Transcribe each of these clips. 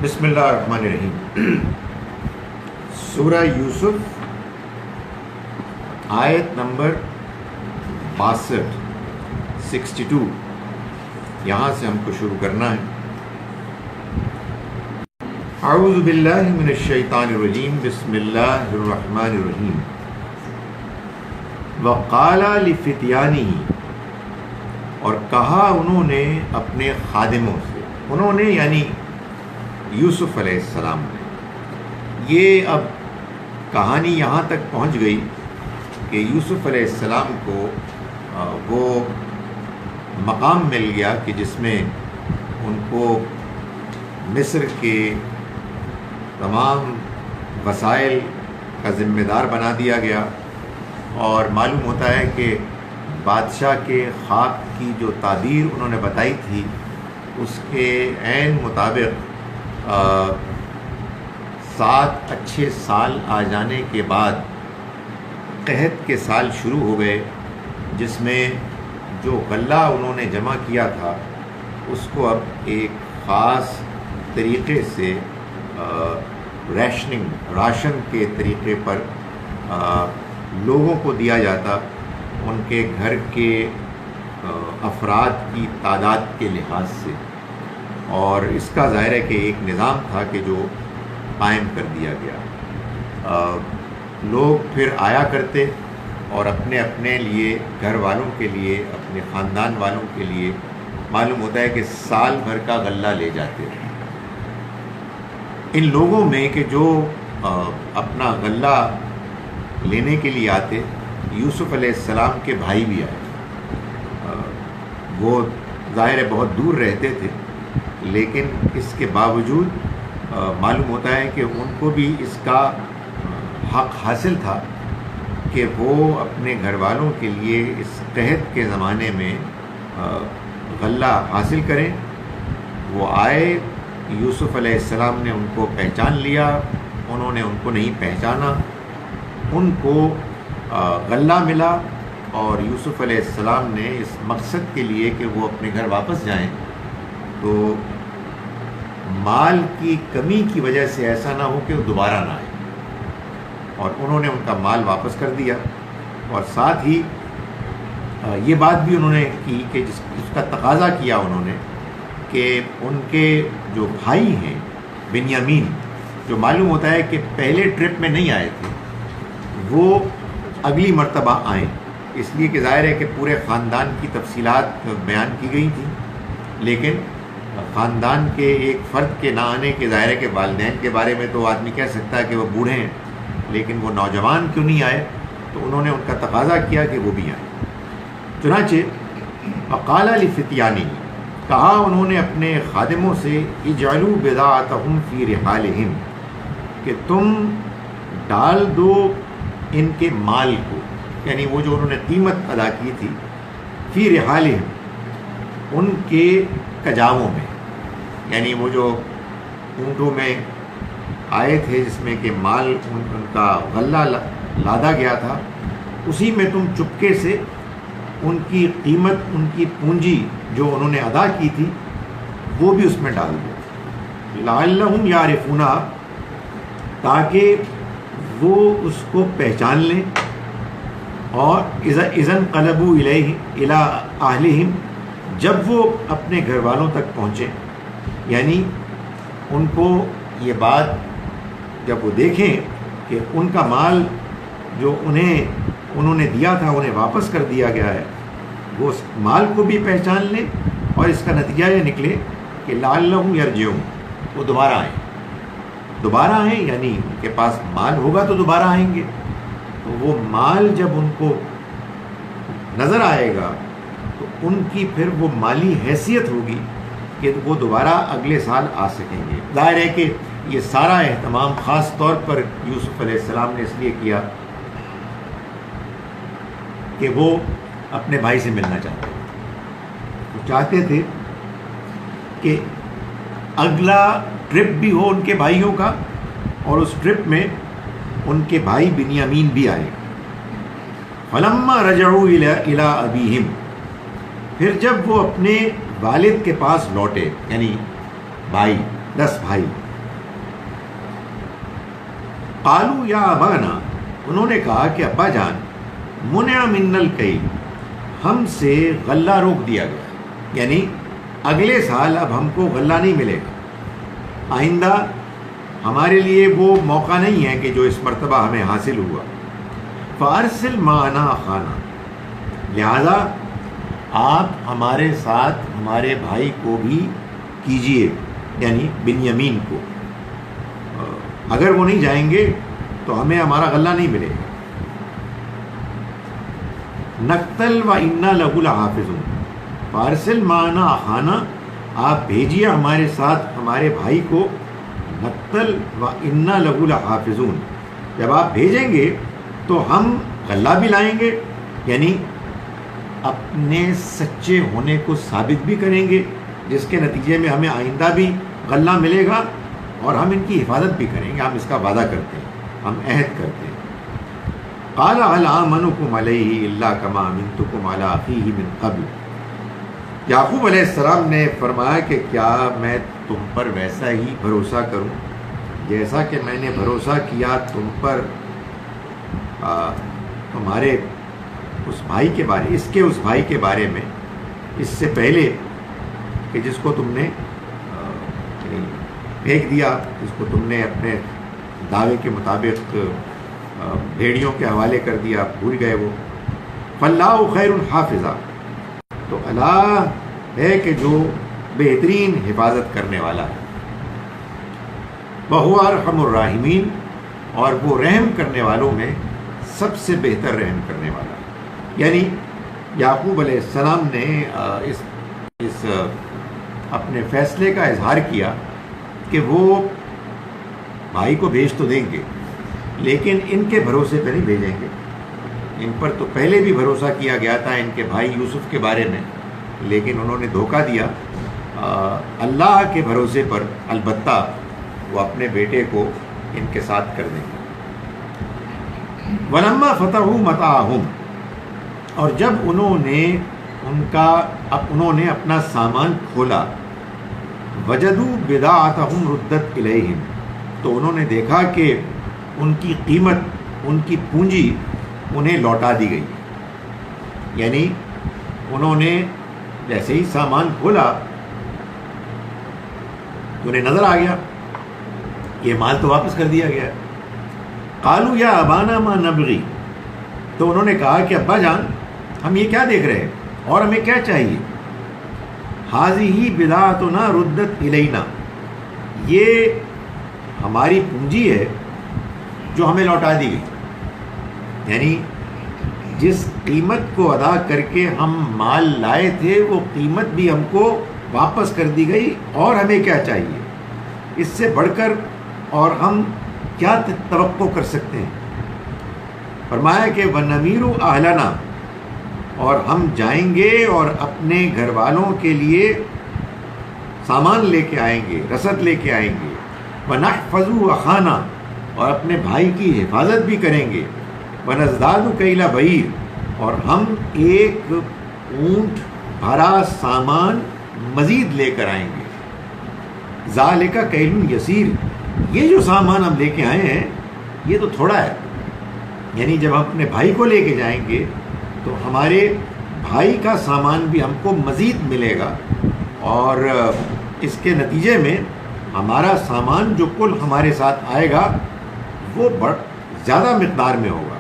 بسم اللہ الرحمن الرحیم۔ سورہ یوسف آیت نمبر 62 یہاں سے ہم کو شروع کرنا ہے۔ اعوذ باللہ من الشیطان الرجیم، بسم اللہ الرحمن الرحیم۔ وقال لفتیانہ، اور کہا انہوں نے اپنے خادموں سے، انہوں نے یعنی یوسف علیہ السلام نے۔ یہ اب کہانی یہاں تک پہنچ گئی کہ یوسف علیہ السلام کو وہ مقام مل گیا کہ جس میں ان کو مصر کے تمام وسائل کا ذمہ دار بنا دیا گیا، اور معلوم ہوتا ہے کہ بادشاہ کے خواب کی جو تعبیر انہوں نے بتائی تھی اس کے عین مطابق 7 اچھے سال آ جانے کے بعد قحط کے سال شروع ہو گئے، جس میں جو غلہ انہوں نے جمع کیا تھا اس کو اب ایک خاص طریقے سے راشن کے طریقے پر لوگوں کو دیا جاتا، ان کے گھر کے افراد کی تعداد کے لحاظ سے، اور اس کا ظاہر ہے کہ ایک نظام تھا کہ جو قائم کر دیا گیا۔ لوگ پھر آیا کرتے اور اپنے اپنے لیے، گھر والوں کے لیے، اپنے خاندان والوں کے لیے معلوم ہوتا ہے کہ سال بھر کا غلہ لے جاتے۔ ان لوگوں میں کہ جو اپنا غلہ لینے کے لیے آتے، یوسف علیہ السلام کے بھائی بھی آئے۔ وہ ظاہر ہے بہت دور رہتے تھے، لیکن اس کے باوجود معلوم ہوتا ہے کہ ان کو بھی اس کا حق حاصل تھا کہ وہ اپنے گھر والوں کے لیے اس قحط کے زمانے میں غلہ حاصل کریں۔ وہ آئے، یوسف علیہ السلام نے ان کو پہچان لیا، انہوں نے ان کو نہیں پہچانا، ان کو غلہ ملا، اور یوسف علیہ السلام نے اس مقصد کے لیے کہ وہ اپنے گھر واپس جائیں تو مال کی کمی کی وجہ سے ایسا نہ ہو کہ وہ دوبارہ نہ آئے، اور انہوں نے ان کا مال واپس کر دیا، اور ساتھ ہی یہ بات بھی انہوں نے کی کہ جس کا تقاضا کیا انہوں نے کہ ان کے جو بھائی ہیں بنیامین، جو معلوم ہوتا ہے کہ پہلے ٹرپ میں نہیں آئے تھے، وہ اگلی مرتبہ آئیں، اس لیے کہ ظاہر ہے کہ پورے خاندان کی تفصیلات بیان کی گئی تھیں، لیکن خاندان کے ایک فرد کے نہ آنے کے ظاہر ہے کہ والدین کے بارے میں تو آدمی کہہ سکتا ہے کہ وہ بوڑھے ہیں، لیکن وہ نوجوان کیوں نہیں آئے؟ تو انہوں نے ان کا تقاضا کیا کہ وہ بھی آئیں۔ چنانچہ وقال لفتیانہ، کہا انہوں نے اپنے خادموں سے، اجعلوا بضاعتهم فی رحالہم، کہ تم ڈال دو ان کے مال کو، یعنی وہ جو انہوں نے قیمت ادا کی تھی، فی رحالہم، ان کے کجاووں میں، یعنی وہ جو اونٹوں میں آئے تھے جس میں کہ مال ان کا غلہ لادا گیا تھا، اسی میں تم چپکے سے ان کی قیمت، ان کی پونجی جو انہوں نے ادا کی تھی وہ بھی اس میں ڈال دو، لعلہم یعرفونہا، تاکہ وہ اس کو پہچان لیں، اور اذا انقلبوا الی اہلہم، جب وہ اپنے گھر والوں تک پہنچیں، یعنی ان کو یہ بات جب وہ دیکھیں کہ ان کا مال جو انہوں نے دیا تھا انہیں واپس کر دیا گیا ہے، وہ اس مال کو بھی پہچان لیں، اور اس کا نتیجہ یہ نکلے کہ لعلہم یرجعون، وہ دوبارہ آئیں، یعنی ان کے پاس مال ہوگا تو دوبارہ آئیں گے، تو وہ مال جب ان کو نظر آئے گا تو ان کی پھر وہ مالی حیثیت ہوگی کہ وہ دوبارہ اگلے سال آ سکیں گے۔ ظاہر ہے کہ یہ سارا اہتمام خاص طور پر یوسف علیہ السلام نے اس لیے کیا کہ وہ اپنے بھائی سے ملنا چاہتے تھے، وہ چاہتے تھے کہ اگلا ٹرپ بھی ہو ان کے بھائیوں کا، اور اس ٹرپ میں ان کے بھائی بنیامین بھی آئے۔ فلما رجعوا الی ابیہم، پھر جب وہ اپنے والد کے پاس لوٹے، یعنی بھائی 10 بھائی قالوا یا ابانا، انہوں نے کہا کہ ابا جان، منع من الکیل، ہم سے غلہ روک دیا گیا، یعنی اگلے سال اب ہم کو غلہ نہیں ملے گا، آئندہ ہمارے لیے وہ موقع نہیں ہے کہ جو اس مرتبہ ہمیں حاصل ہوا۔ فارسل معنا اخانا، لہذا آپ ہمارے ساتھ ہمارے بھائی کو بھی کیجئے، یعنی بنیامین کو، اگر وہ نہیں جائیں گے تو ہمیں ہمارا غلہ نہیں ملے گا۔ نقتل و انا لہ لحافظون، فارسل معنا اخانا، آپ بھیجیے ہمارے ساتھ ہمارے بھائی کو، نقتل و انا لہ لحافظون، جب آپ بھیجیں گے تو ہم غلہ بھی لائیں گے، یعنی اپنے سچے ہونے کو ثابت بھی کریں گے، جس کے نتیجے میں ہمیں آئندہ بھی غلہ ملے گا، اور ہم ان کی حفاظت بھی کریں گے، ہم اس کا وعدہ کرتے ہیں، ہم عہد کرتے ہیں۔ قال هل آمنکم علیہ الا کما امنتکم علی اخیہ من قبل، یعقوب علیہ السلام نے فرمایا کہ کیا میں تم پر ویسا ہی بھروسہ کروں جیسا کہ میں نے بھروسہ کیا تم پر تمہارے اس بھائی کے بارے، اس بھائی کے بارے میں، اس سے پہلے کہ جس کو تم نے پھینک دیا، جس کو تم نے اپنے دعوے کے مطابق بھیڑیوں کے حوالے کر دیا، بھول گئے وہ۔ فاللہ خیر حافظہ، تو اللہ ہے کہ جو بہترین حفاظت کرنے والا ہے۔ وہو ارحم الراحمین، اور وہ رحم کرنے والوں میں سب سے بہتر رحم کرنے والا ہے۔ یعنی یعقوب علیہ السلام نے اس اپنے فیصلے کا اظہار کیا کہ وہ بھائی کو بھیج تو دیں گے، لیکن ان کے بھروسے پہ نہیں بھیجیں گے۔ ان پر تو پہلے بھی بھروسہ کیا گیا تھا ان کے بھائی یوسف کے بارے میں، لیکن انہوں نے دھوکہ دیا۔ اللہ کے بھروسے پر البتہ وہ اپنے بیٹے کو ان کے ساتھ کر دیں گے۔ وَلَمَّا فَتَحُوا مَتَاعَهُمْ، اور جب انہوں نے اپنا سامان کھولا، وَجَدُوا بِضَاعَتَهُمْ رُدَّتْ إِلَيْهِمْ، تو انہوں نے دیکھا کہ ان کی قیمت، ان کی پونجی انہیں لوٹا دی گئی، یعنی انہوں نے جیسے ہی سامان کھولا تو انہیں نظر آ گیا یہ مال تو واپس کر دیا گیا۔ قالوا یا ابانا ما نبغی، تو انہوں نے کہا کہ ابا جان ہم یہ کیا دیکھ رہے ہیں اور ہمیں کیا چاہیے؟ ھذہ بضاعتنا ردت الینا، یہ ہماری پونجی ہے جو ہمیں لوٹا دی گئی، یعنی جس قیمت کو ادا کر کے ہم مال لائے تھے وہ قیمت بھی ہم کو واپس کر دی گئی، اور ہمیں کیا چاہیے؟ اس سے بڑھ کر اور ہم کیا توقع کر سکتے ہیں؟ فرمایا کہ وَنَمِيرُ أَهْلَنَا، اور ہم جائیں گے اور اپنے گھر والوں کے لیے سامان لے کے آئیں گے، رسد لے کے آئیں گے۔ وَنَحْفَظُ أَخَانَا، اور اپنے بھائی کی حفاظت بھی کریں گے۔ وَنَزْدَادُ كَيْلَ بَعِيرٍ، اور ہم ایک اونٹ بھرا سامان مزید لے کر آئیں گے۔ ذَلِكَ كَيْلٌ يَسِيرٌ، یہ جو سامان ہم لے کے آئے ہیں یہ تو تھوڑا ہے، یعنی جب ہم اپنے بھائی کو لے کے جائیں گے تو ہمارے بھائی کا سامان بھی ہم کو مزید ملے گا، اور اس کے نتیجے میں ہمارا سامان جو کل ہمارے ساتھ آئے گا وہ زیادہ مقدار میں ہوگا۔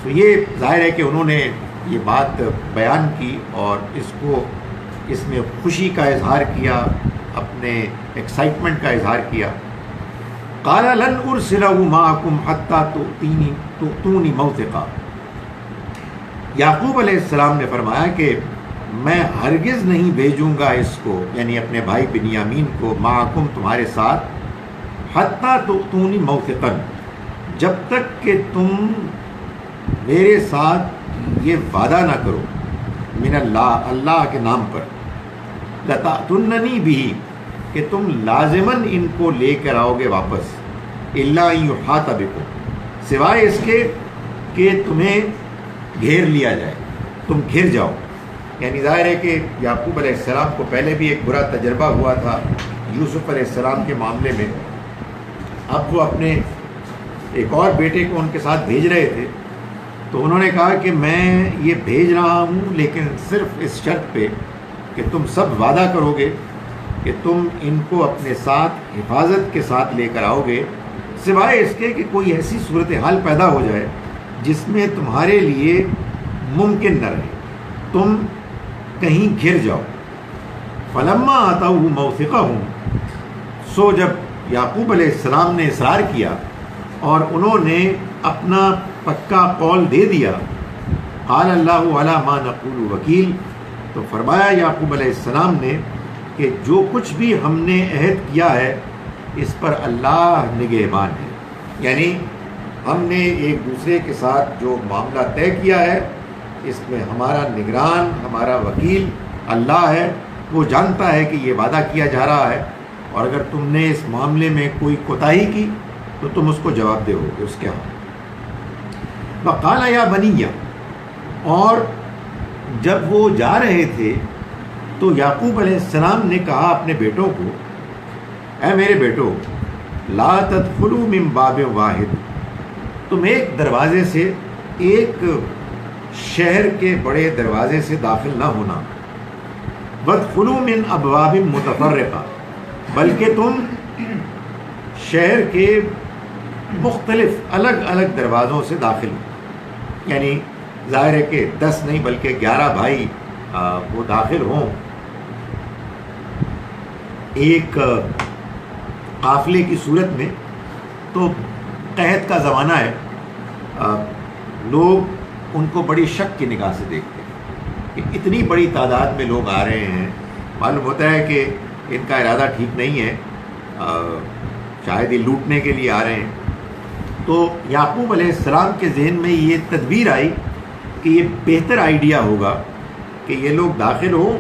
تو یہ ظاہر ہے کہ انہوں نے یہ بات بیان کی اور اس میں خوشی کا اظہار کیا، اپنے ایکسائٹمنٹ کا اظہار کیا۔ قال لن ارسلہ معکم حتی تؤتونی موثقا، یعقوب علیہ السلام نے فرمایا کہ میں ہرگز نہیں بھیجوں گا اس کو، یعنی اپنے بھائی بنیامین کو، معکم تمہارے ساتھ، حتی تؤتونی موثقا، جب تک کہ تم میرے ساتھ یہ وعدہ نہ کرو، من اللہ، اللہ کے نام پر، لتأتوننی بہ، کہ تم لازماً ان کو لے کر آؤ گے واپس، الا ان یحاط بکم، سوائے اس کے کہ تمہیں گھیر لیا جائے، تم گھر جاؤ۔ یعنی ظاہر ہے کہ یعقوب علیہ السلام کو پہلے بھی ایک برا تجربہ ہوا تھا یوسف علیہ السلام کے معاملے میں، اب وہ اپنے ایک اور بیٹے کو ان کے ساتھ بھیج رہے تھے، تو انہوں نے کہا کہ میں یہ بھیج رہا ہوں لیکن صرف اس شرط پہ کہ تم سب وعدہ کرو گے کہ تم ان کو اپنے ساتھ حفاظت کے ساتھ لے کر آؤ گے، سوائے اس کے کہ کوئی ایسی صورتحال پیدا ہو جائے جس میں تمہارے لیے ممکن نہ رہے، تم کہیں گر جاؤ۔ فلما آتوہ موثقہم، سو جب یعقوب علیہ السلام نے اصرار کیا اور انہوں نے اپنا پکا قول دے دیا، قال اللہ علی ما نقول وکیل، تو فرمایا یعقوب علیہ السلام نے کہ جو کچھ بھی ہم نے عہد کیا ہے اس پر اللہ نگہبان ہے، یعنی ہم نے ایک دوسرے کے ساتھ جو معاملہ طے کیا ہے اس میں ہمارا نگران، ہمارا وکیل اللہ ہے، وہ جانتا ہے کہ یہ وعدہ کیا جا رہا ہے، اور اگر تم نے اس معاملے میں کوئی کوتاہی کی تو تم اس کو جواب دے ہوگے اس کے ہاں۔ وقال یا بنیہ، اور جب وہ جا رہے تھے تو یعقوب علیہ السلام نے کہا اپنے بیٹوں کو، اے میرے بیٹو، لا تدخلوا من باب واحد، تم ایک دروازے سے، ایک شہر کے بڑے دروازے سے داخل نہ ہونا، وادخلوا من ابواب متفرقہ، بلکہ تم شہر کے مختلف الگ الگ دروازوں سے داخل ہو، یعنی ظاہر ہے کہ 10 نہیں بلکہ 11 بھائی وہ داخل ہوں ایک قافلے کی صورت میں، تو قحط کا زمانہ ہے، لوگ ان کو بڑی شک کی نگاہ سے دیکھتے ہیں کہ اتنی بڑی تعداد میں لوگ آ رہے ہیں، معلوم ہوتا ہے کہ ان کا ارادہ ٹھیک نہیں ہے، شاید یہ لوٹنے کے لیے آ رہے ہیں۔ تو یعقوب علیہ السلام کے ذہن میں یہ تدبیر آئی کہ یہ بہتر آئیڈیا ہوگا کہ یہ لوگ داخل ہوں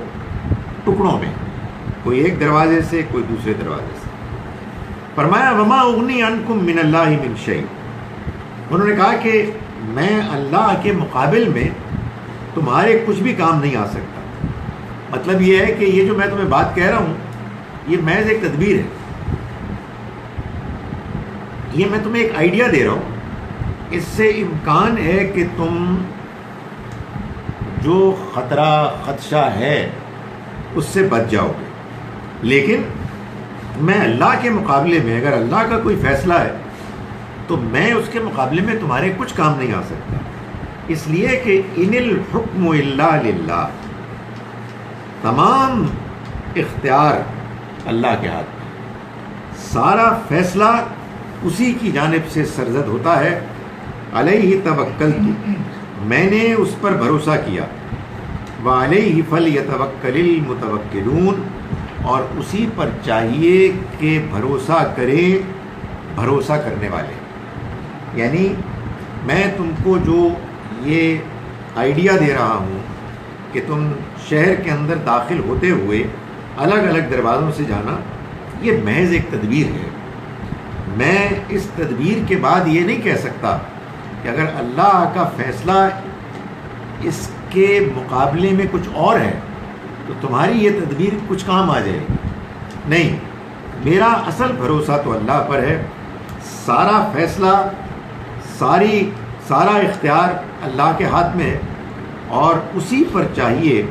ٹکڑوں میں، کوئی ایک دروازے سے، کوئی دوسرے دروازے سے۔ فرمایا وما اغنی عنکم من اللہ من شیء، انہوں نے کہا کہ میں اللہ کے مقابل میں تمہارے کچھ بھی کام نہیں آ سکتا، مطلب یہ ہے کہ یہ جو میں تمہیں بات کہہ رہا ہوں یہ محض ایک تدبیر ہے، یہ میں تمہیں ایک آئیڈیا دے رہا ہوں، اس سے امکان ہے کہ تم جو خطرہ خدشہ ہے اس سے بچ جاؤ گے، لیکن میں اللہ کے مقابلے میں اگر اللہ کا کوئی فیصلہ ہے تو میں اس کے مقابلے میں تمہارے کچھ کام نہیں آ سکتا، اس لیے کہ ان الحکم الا للہ، تمام اختیار اللہ کے ہاتھ میں، سارا فیصلہ اسی کی جانب سے سرزد ہوتا ہے، علیہ توکلت، میں نے اس پر بھروسہ کیا، وعلیہ فلیتوکل المتوکلون، اور اسی پر چاہیے کہ بھروسہ کریں بھروسہ کرنے والے، یعنی میں تم کو جو یہ آئیڈیا دے رہا ہوں کہ تم شہر کے اندر داخل ہوتے ہوئے الگ الگ دروازوں سے جانا، یہ محض ایک تدبیر ہے، میں اس تدبیر کے بعد یہ نہیں کہہ سکتا کہ اگر اللہ کا فیصلہ اس کے مقابلے میں کچھ اور ہے تو تمہاری یہ تدبیر کچھ کام آ جائے گی، نہیں، میرا اصل بھروسہ تو اللہ پر ہے، سارا فیصلہ، سارا اختیار اللہ کے ہاتھ میں ہے، اور اسی پر چاہیے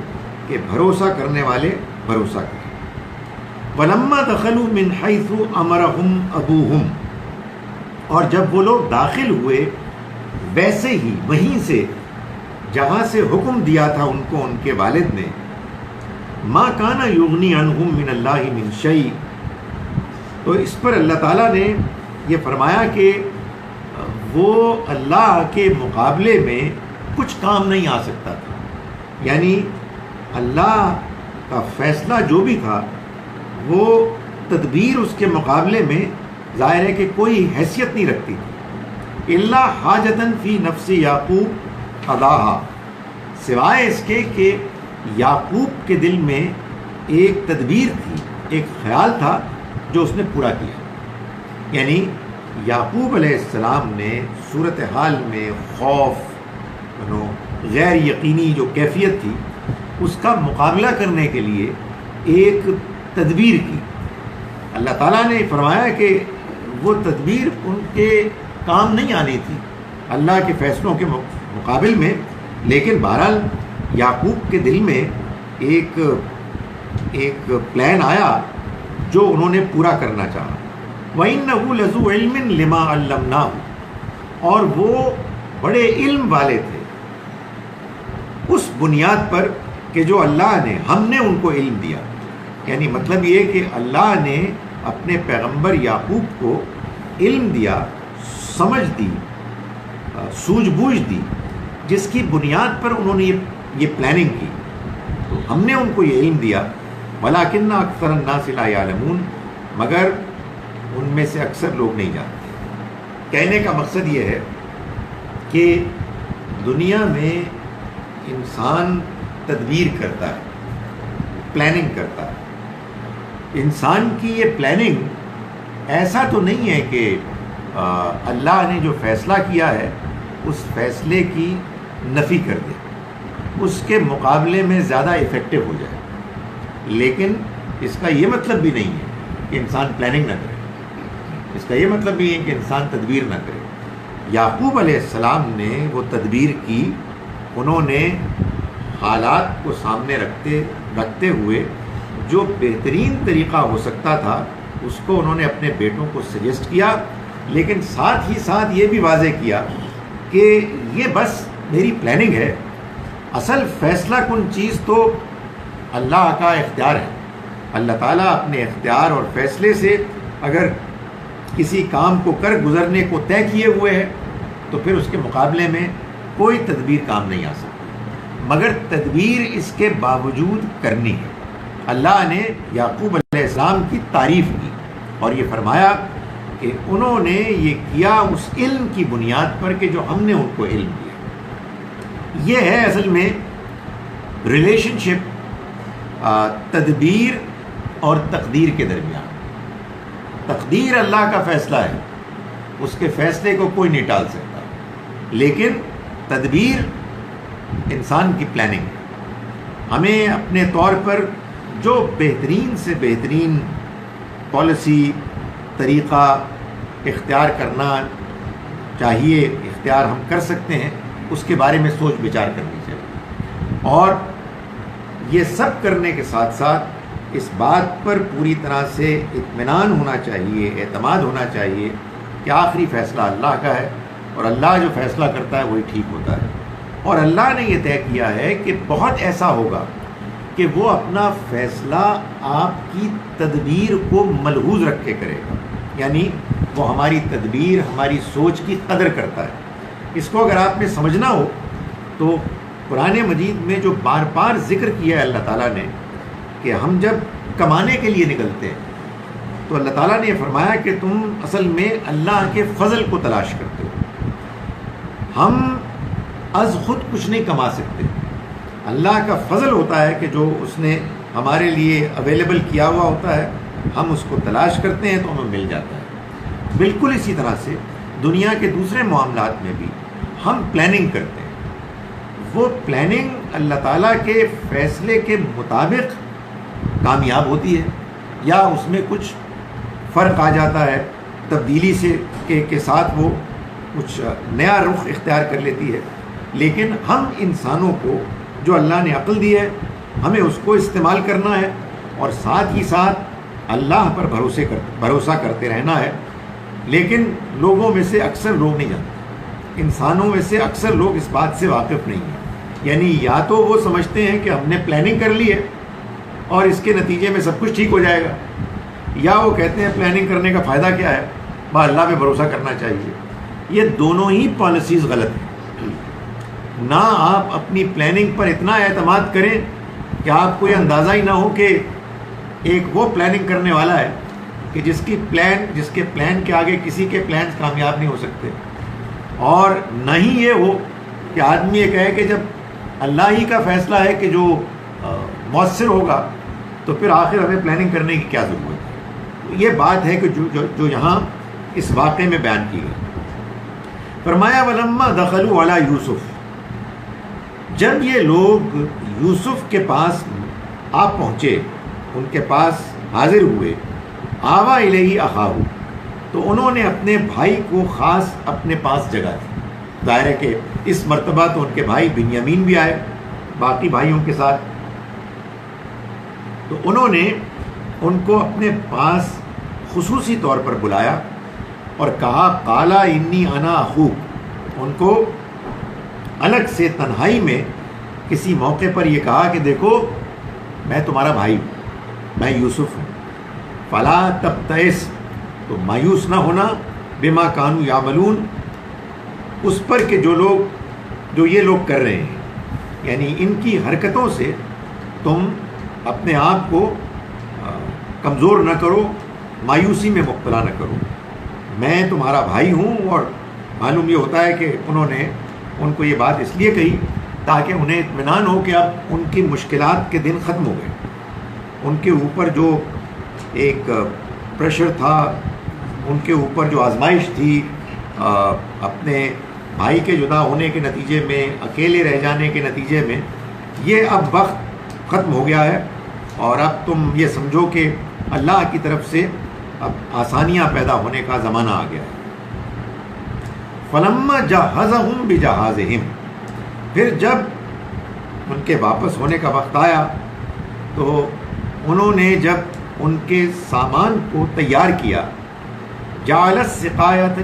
کہ بھروسہ کرنے والے بھروسہ کریں۔ وَلَمَّا دَخَلُوا مِنْ حَيْثُ أَمَرَهُمْ أَبُوهُمْ، اور جب وہ لوگ داخل ہوئے ویسے ہی وہیں سے جہاں سے حکم دیا تھا ان کو ان کے والد نے، مَا كَانَ يُغْنِي عَنْهُمْ مِنَ اللَّهِ مِنْ شَيْءٍ، تو اس پر اللہ تعالیٰ نے یہ فرمایا کہ وہ اللہ کے مقابلے میں کچھ کام نہیں آ سکتا تھا، یعنی اللہ کا فیصلہ جو بھی تھا وہ تدبیر اس کے مقابلے میں ظاہر ہے کہ کوئی حیثیت نہیں رکھتی تھی، الا حاجتاً فی نفس یعقوب قضاہا، سوائے اس کے کہ یعقوب کے دل میں ایک تدبیر تھی، ایک خیال تھا جو اس نے پورا کیا، یعنی یعقوب علیہ السلام نے صورتحال میں خوف، غیر یقینی جو کیفیت تھی اس کا مقابلہ کرنے کے لیے ایک تدبیر کی۔ اللہ تعالیٰ نے فرمایا کہ وہ تدبیر ان کے کام نہیں آنی تھی اللہ کے فیصلوں کے مقابل میں، لیکن بہرحال یعقوب کے دل میں ایک پلان آیا جو انہوں نے پورا کرنا چاہا۔ وَإِنَّهُ لَذُو عِلْمٍ لِمَا عَلَّمْنَاهُ، اور وہ بڑے علم والے تھے اس بنیاد پر کہ جو اللہ نے، ہم نے ان کو علم دیا۔ یعنی مطلب یہ کہ اللہ نے اپنے پیغمبر یعقوب کو علم دیا، سمجھ دی، سوجھ بوجھ دی، جس کی بنیاد پر انہوں نے یہ پلاننگ کی، تو ہم نے ان کو یہ علم دیا۔ وَلَٰكِنَّ أَكْثَرَ النَّاسِ لَا يَعْلَمُونَ، مگر ان میں سے اکثر لوگ نہیں جانتے۔ کہنے کا مقصد یہ ہے کہ دنیا میں انسان تدبیر کرتا ہے، پلاننگ کرتا ہے۔ انسان کی یہ پلاننگ ایسا تو نہیں ہے کہ اللہ نے جو فیصلہ کیا ہے اس فیصلے کی نفی کر دے، اس کے مقابلے میں زیادہ افیکٹو ہو جائے، لیکن اس کا یہ مطلب بھی نہیں ہے کہ انسان پلاننگ نہ کرے، اس کا یہ مطلب بھی ہے کہ انسان تدبیر نہ کرے۔ یعقوب علیہ السلام نے وہ تدبیر کی، انہوں نے حالات کو سامنے رکھتے ہوئے جو بہترین طریقہ ہو سکتا تھا اس کو انہوں نے اپنے بیٹوں کو سجیسٹ کیا، لیکن ساتھ ہی ساتھ یہ بھی واضح کیا کہ یہ بس میری پلاننگ ہے، اصل فیصلہ کن چیز تو اللہ کا اختیار ہے۔ اللہ تعالیٰ اپنے اختیار اور فیصلے سے اگر کسی کام کو کر گزرنے کو طے کیے ہوئے ہے تو پھر اس کے مقابلے میں کوئی تدبیر کام نہیں آ سکتی، مگر تدبیر اس کے باوجود کرنی ہے۔ اللہ نے یعقوب علیہ السلام کی تعریف کی اور یہ فرمایا کہ انہوں نے یہ کیا اس علم کی بنیاد پر کہ جو ہم نے ان کو علم دیا۔ یہ ہے اصل میں ریلیشن شپ تدبیر اور تقدیر کے درمیان۔ تقدیر اللہ کا فیصلہ ہے، اس کے فیصلے کو کوئی نہیں ٹال سکتا، لیکن تدبیر انسان کی پلاننگ ہے۔ ہمیں اپنے طور پر جو بہترین سے بہترین پالیسی، طریقہ اختیار کرنا چاہیے، اختیار ہم کر سکتے ہیں، اس کے بارے میں سوچ بچار کرنی چاہیے، اور یہ سب کرنے کے ساتھ ساتھ اس بات پر پوری طرح سے اطمینان ہونا چاہیے، اعتماد ہونا چاہیے کہ آخری فیصلہ اللہ کا ہے، اور اللہ جو فیصلہ کرتا ہے وہی ٹھیک ہوتا ہے، اور اللہ نے یہ طے کیا ہے کہ بہت ایسا ہوگا کہ وہ اپنا فیصلہ آپ کی تدبیر کو ملحوظ رکھ کے کرے گا، یعنی وہ ہماری تدبیر، ہماری سوچ کی قدر کرتا ہے۔ اس کو اگر آپ نے سمجھنا ہو تو قرآن مجید میں جو بار بار ذکر کیا ہے اللہ تعالیٰ نے کہ ہم جب کمانے کے لیے نکلتے ہیں تو اللہ تعالیٰ نے یہ فرمایا کہ تم اصل میں اللہ کے فضل کو تلاش کرتے ہو۔ ہم از خود کچھ نہیں کما سکتے، اللہ کا فضل ہوتا ہے کہ جو اس نے ہمارے لیے اویلیبل کیا ہوا ہوتا ہے، ہم اس کو تلاش کرتے ہیں تو ہمیں مل جاتا ہے۔ بالکل اسی طرح سے دنیا کے دوسرے معاملات میں بھی ہم پلاننگ کرتے ہیں، وہ پلاننگ اللہ تعالیٰ کے فیصلے کے مطابق کامیاب ہوتی ہے یا اس میں کچھ فرق آ جاتا ہے، تبدیلی سے کے ساتھ وہ کچھ نیا رخ اختیار کر لیتی ہے، لیکن ہم انسانوں کو جو اللہ نے عقل دی ہے ہمیں اس کو استعمال کرنا ہے، اور ساتھ ہی ساتھ اللہ پر بھروسہ کرتے رہنا ہے۔ لیکن لوگوں میں سے اکثر لوگ نہیں جانتے، انسانوں میں سے اکثر لوگ اس بات سے واقف نہیں ہیں، یعنی یا تو وہ سمجھتے ہیں کہ ہم نے پلاننگ کر لی ہے اور اس کے نتیجے میں سب کچھ ٹھیک ہو جائے گا، یا وہ کہتے ہیں پلاننگ کرنے کا فائدہ کیا ہے، بس اللہ پہ بھروسہ کرنا چاہیے۔ یہ دونوں ہی پالیسیز غلط ہیں۔ نہ آپ اپنی پلاننگ پر اتنا اعتماد کریں کہ آپ کو یہ اندازہ ہی نہ ہو کہ ایک وہ پلاننگ کرنے والا ہے کہ جس کے پلان کے آگے کسی کے پلانز کامیاب نہیں ہو سکتے، اور نہ ہی یہ ہو کہ آدمی یہ کہے کہ جب اللہ ہی کا فیصلہ ہے کہ جو مؤثر ہوگا تو پھر آخر ہمیں پلاننگ کرنے کی کیا ضرورت ہے۔ یہ بات ہے کہ جو یہاں اس واقعے میں بیان کی گئی۔ فرمایا وَلَمَّا دَخَلُوا عَلَى یوسف، جب یہ لوگ یوسف کے پاس پہنچے، ان کے پاس حاضر ہوئے، آویٰ الیہ اخاہ، تو انہوں نے اپنے بھائی کو خاص اپنے پاس جگہ دی. ظاہر ہے کہ اس مرتبہ تو ان کے بھائی بنیامین بھی آئے باقی بھائیوں کے ساتھ. تو انہوں نے ان کو اپنے پاس خصوصی طور پر بلایا اور کہا قالا انی انا اخوک. ان کو الگ سے تنہائی میں کسی موقع پر یہ کہا کہ دیکھو میں تمہارا بھائی ہوں, میں یوسف ہوں. فلا تبتئس, تو مایوس نہ ہونا, بما کانوا یعملون, اس پر کہ جو یہ لوگ کر رہے ہیں, یعنی ان کی حرکتوں سے تم اپنے آپ کو کمزور نہ کرو, مایوسی میں مبتلا نہ کرو. میں تمہارا بھائی ہوں. اور معلوم یہ ہوتا ہے کہ انہوں نے ان کو یہ بات اس لیے کہی تاکہ انہیں اطمینان ہو کہ اب ان کی مشکلات کے دن ختم ہو گئے. ان کے اوپر جو ایک پریشر تھا, ان کے اوپر جو آزمائش تھی اپنے بھائی کے جدا ہونے کے نتیجے میں, اکیلے رہ جانے کے نتیجے میں, یہ اب وقت ختم ہو گیا ہے. اور اب تم یہ سمجھو کہ اللہ کی طرف سے اب آسانیاں پیدا ہونے کا زمانہ آ گیا ہے. فلما جہزہم بجہازہم, پھر جب ان کے واپس ہونے کا وقت آیا تو انہوں نے جب ان کے سامان کو تیار کیا, جعل السقایۃ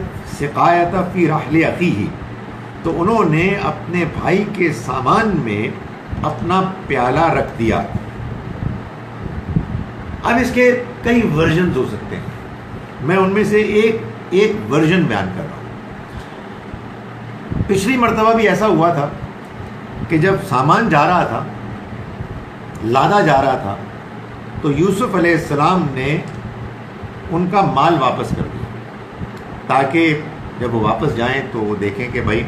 فی رحل اخیہ, تو انہوں نے اپنے بھائی کے سامان میں اپنا پیالہ رکھ دیا. اب اس کے کئی ورژنز ہو سکتے ہیں, میں ان میں سے ایک ورژن بیان کر رہا ہوں. پچھلی مرتبہ بھی ایسا ہوا تھا کہ جب سامان جا رہا تھا, لادا جا رہا تھا, تو یوسف علیہ السلام نے ان کا مال واپس کر دیا تاکہ جب وہ واپس جائیں تو وہ دیکھیں کہ بھائی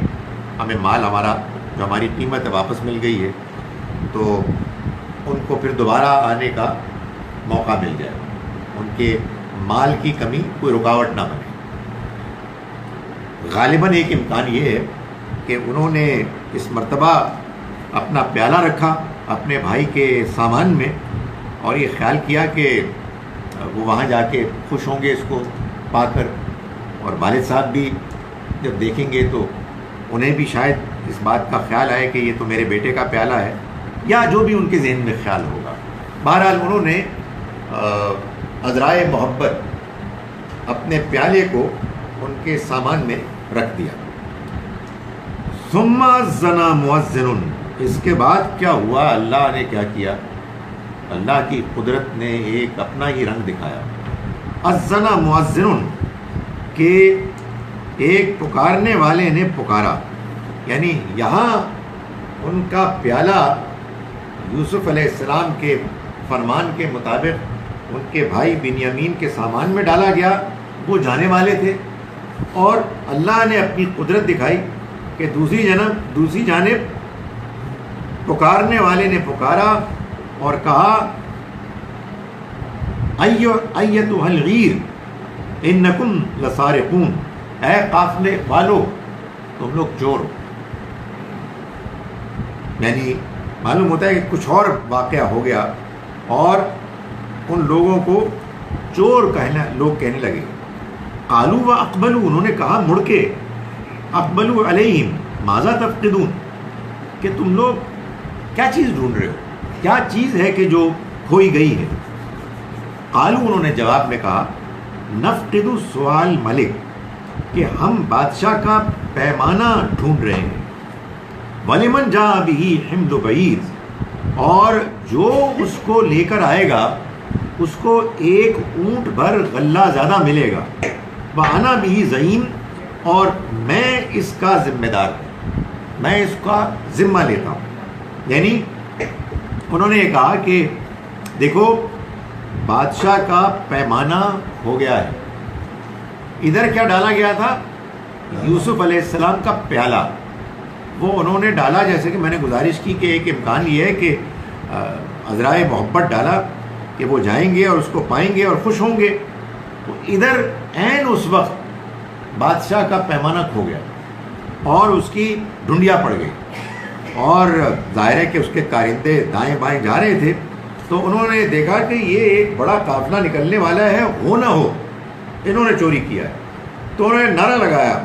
ہمیں مال ہمارا جو ہماری قیمت ہے واپس مل گئی ہے, تو ان کو پھر دوبارہ آنے کا موقع مل جائے, ان کے مال کی کمی کوئی رکاوٹ نہ بنے. غالباً ایک امکان یہ ہے کہ انہوں نے اس مرتبہ اپنا پیالہ رکھا اپنے بھائی کے سامان میں اور یہ خیال کیا کہ وہ وہاں جا کے خوش ہوں گے اس کو پا کر, اور والد صاحب بھی جب دیکھیں گے تو انہیں بھی شاید اس بات کا خیال آئے کہ یہ تو میرے بیٹے کا پیالہ ہے, یا جو بھی ان کے ذہن میں خیال ہوگا. بہرحال انہوں نے عذرائے محبت اپنے پیالے کو ان کے سامان میں رکھ دیا. ثم اذن مؤذن, اس کے بعد کیا ہوا, اللہ نے کیا کیا, اللہ کی قدرت نے ایک اپنا ہی رنگ دکھایا. اذن مؤذن, کہ ایک پکارنے والے نے پکارا, یعنی یہاں ان کا پیالہ یوسف علیہ السلام کے فرمان کے مطابق ان کے بھائی بنیامین کے سامان میں ڈالا گیا, وہ جانے والے تھے, اور اللہ نے اپنی قدرت دکھائی کہ دوسری جانب پکارنے والے نے پکارا اور کہا ایتھا العیر انکم لسارقون, اے قافلے والو تم لوگ چور ہو. یعنی معلوم ہوتا ہے کہ کچھ اور واقعہ ہو گیا اور ان لوگوں کو چور لوگ کہنے لگے. قالوا واقبلوا, انہوں نے کہا مڑ کے, اقبلوا علیہم ماذا تفقدون, کہ تم لوگ کیا چیز ڈھونڈ رہے ہو, کیا چیز ہے کہ جو کھوئی گئی ہے. قالوا, انہوں نے جواب میں کہا نفقد سؤال ملک, کہ ہم بادشاہ کا پیمانہ ڈھونڈ رہے ہیں. ولمن جاء به حمل بعیر, اور جو اس کو لے کر آئے گا اس کو ایک اونٹ بھر غلہ زیادہ ملے گا. وَأَنَا بِهِ زعیم, اور میں اس کا ذمہ دار ہوں, میں اس کا ذمہ لیتا ہوں. یعنی انہوں نے یہ کہا کہ دیکھو بادشاہ کا پیمانہ ہو گیا ہے. ادھر کیا ڈالا گیا تھا, یوسف علیہ السلام کا پیالہ, وہ انہوں نے ڈالا, جیسے کہ میں نے گزارش کی کہ ایک امکان یہ ہے کہ عذرائے محبت ڈالا کہ وہ جائیں گے اور اس کو پائیں گے اور خوش ہوں گے. تو ادھر عین اس وقت بادشاہ کا پیمانہ کھو گیا اور اس کی ڈھونڈیا پڑ گئی, اور ظاہر ہے کہ اس کے کارندے دائیں بائیں جا رہے تھے, تو انہوں نے دیکھا کہ یہ ایک بڑا قافلہ نکلنے والا ہے, ہو نہ ہو انہوں نے چوری کیا ہے. تو انہوں نے نعرہ لگایا,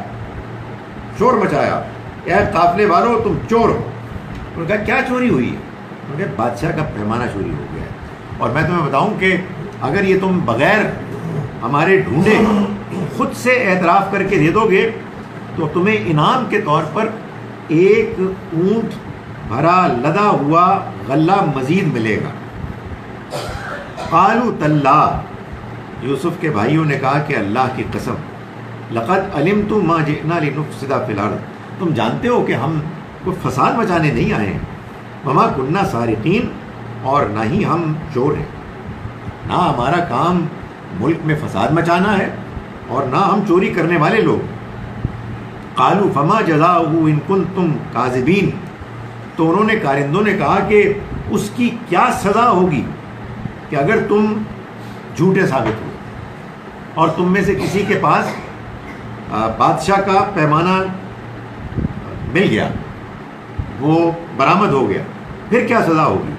شور مچایا, اے قافلے والوں تم چور ہو. انہوں نے کہا کیا چوری ہوئی ہے؟ انہوں نے کہا بادشاہ کا پیمانہ چوری ہو گیا ہے, اور میں تمہیں بتاؤں کہ اگر یہ تم بغیر ہمارے ڈھونڈے خود سے اعتراف کر کے دے دو گے تو تمہیں انعام کے طور پر ایک اونٹ بھرا لدا ہوا غلہ مزید ملے گا. قالوا تاللہ, یوسف کے بھائیوں نے کہا کہ اللہ کی قسم, لقد علمتم ما جئنا لنفسد فی الارض, تم جانتے ہو کہ ہم کوئی فساد مچانے نہیں آئے ہیں. وما کننا سارقین, اور نہ ہی ہم چور ہیں, نہ ہمارا کام ملک میں فساد مچانا ہے اور نہ ہم چوری کرنے والے لوگ. قالوا فما جزاؤہ ان کنتم کاذبین, تو انہوں نے کارندوں نے کہا کہ اس کی کیا سزا ہوگی کہ اگر تم جھوٹے ثابت ہوئے اور تم میں سے کسی کے پاس بادشاہ کا پیمانہ مل گیا, وہ برآمد ہو گیا, پھر کیا سزا ہوگی؟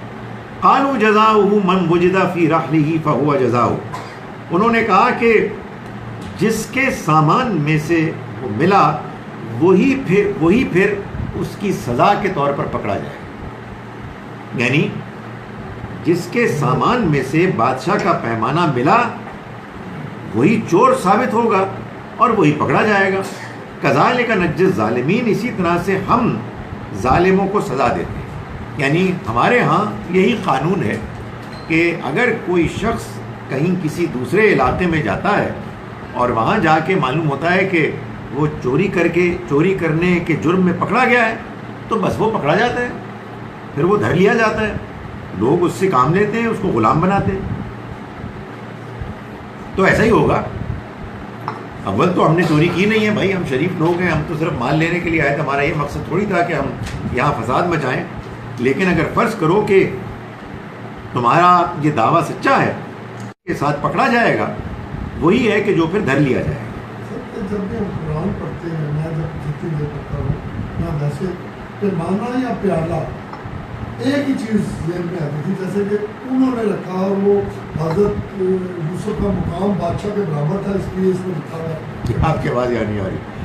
قالوا جزاؤہ من وجد فی رحلہ فہو جزاؤہ, انہوں نے کہا کہ جس کے سامان میں سے وہ ملا وہی پھر اس کی سزا کے طور پر پکڑا جائے. یعنی جس کے سامان میں سے بادشاہ کا پیمانہ ملا وہی چور ثابت ہوگا اور وہی پکڑا جائے گا. کذالک نجزی الظالمین, اسی طرح سے ہم ظالموں کو سزا دیتے ہیں. یعنی ہمارے ہاں یہی قانون ہے کہ اگر کوئی شخص کہیں کسی دوسرے علاقے میں جاتا ہے اور وہاں جا کے معلوم ہوتا ہے کہ وہ چوری کرنے کے جرم میں پکڑا گیا ہے تو بس وہ پکڑا جاتا ہے, پھر وہ دھر لیا جاتا ہے, لوگ اس سے کام لیتے ہیں, اس کو غلام بناتے ہیں. تو ایسا ہی ہوگا. اول تو ہم نے چوری کی نہیں ہے بھائی, ہم شریف لوگ ہیں, ہم تو صرف مال لینے کے لیے آئے تھے, ہمارا یہ مقصد تھوڑی تھا کہ ہم یہاں فساد مچائیں. لیکن اگر فرض کرو کہ تمہارا یہ دعویٰ سچا ہے کے ساتھ پکڑا جائے گا, وہی ہے کہ جو پھر دھر لیا جائے گا. جب بھی ہم قرآن پڑھتے ہیں, میں جب جتنی دیر پڑھتا ہوں نہ ویسے پیمانہ یا پیالہ ایک ہی چیز ذہن میں آتی تھی, جیسے کہ انہوں نے رکھا اور وہ حضرت یوسف کا مقام بادشاہ کے برابر تھا, اس لیے اس میں لکھا ہوا ہے. آپ کی آواز یاد نہیں آ رہی.